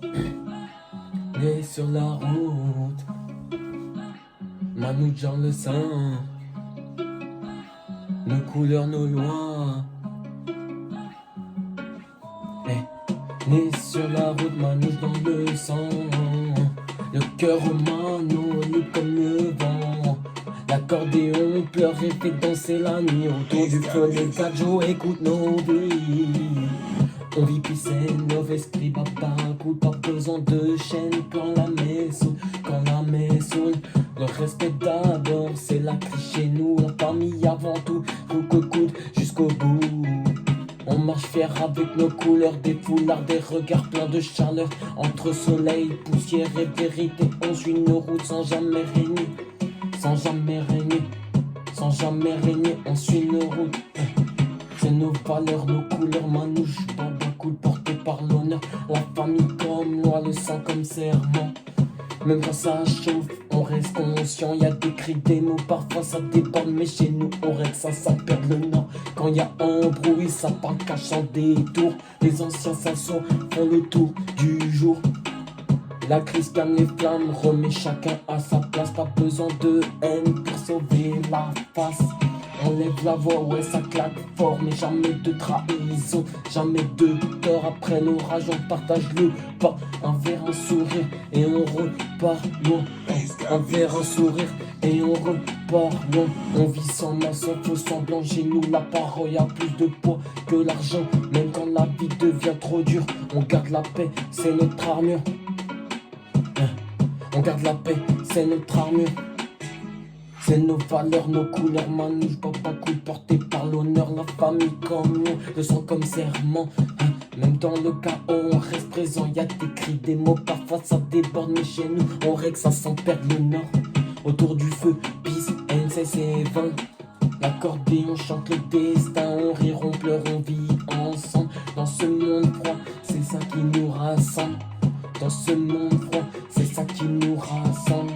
Né sur la route, Manouche dans le sang, nos couleurs, nos lois. Né sur la route, Manouche dans le sang, le cœur au mano, libre comme le vent. L'accordéon pleure et fait danser la nuit. Autour du feu, les gajos écoutent nos vies. On vit puis c'est nos esprits, papa, coup pas besoin de chaîne quand la maison, le respect d'abord, c'est la crie chez nous, la famille avant tout, coup que coude jusqu'au bout. On marche fier avec nos couleurs, des foulards, des regards pleins de chaleur. Entre soleil, poussière et vérité, on suit nos routes sans jamais régner. Sans jamais régner, sans jamais régner, on suit nos routes. C'est nos valeurs, nos couleurs, Manouche, baba cool porté par l'honneur. La famille comme loi, le sang comme serment. Même quand ça chauffe, on reste conscient. Y'a des cris, des mots, parfois ça déborde. Mais chez nous, on règle ça perd le nord. Quand y'a embrouille, ça parle cachant des tours. Les anciens s'assoient, font le tour du jour. La crise calme les flammes, remet chacun à sa place. Pas besoin de haine pour sauver la face. On lève la voix, ouais ça claque fort. Mais jamais de trahison, jamais de tort. Après l'orage on partage le pas. Un verre, un sourire et on repart loin. Un verre, un sourire et on repart loin. On vit sans masse, sans faux semblant. Chez nous la parole a plus de poids que l'argent. Même quand la vie devient trop dure, on garde la paix, c'est notre armure. On garde la paix, c'est notre armure. C'est nos valeurs, nos couleurs, Manouche, papa cool porté par l'honneur. La famille comme nous, le sang comme serment. Même dans le chaos, on reste présent. Y'a des cris, des mots, parfois ça déborde. Mais chez nous, on règle ça sans perdre le nord. Autour du feu, peace, NCC 20. L'accordéon chante le destin. On rire, on pleure, on vit ensemble. Dans ce monde froid, c'est ça qui nous rassemble. Dans ce monde froid, c'est ça qui nous rassemble.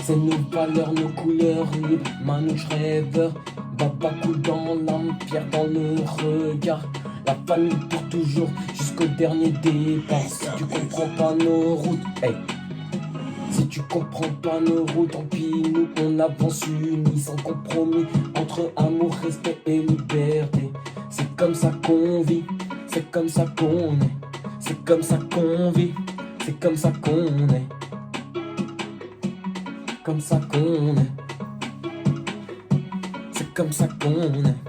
C'est nos valeurs, nos couleurs libres, Manouche rêveur. Baba coule dans l'âme, pierre dans le regard. La famille pour toujours, jusqu'au dernier départ. Si tu comprends pas nos routes, hey. Si tu comprends pas nos routes, tant pis, nous on avance unis, sans compromis. Entre amour, respect et liberté. C'est comme ça qu'on vit, c'est comme ça qu'on est. C'est comme ça qu'on vit, c'est comme ça qu'on est. Comme ça qu'on est. C'est comme ça qu'on est.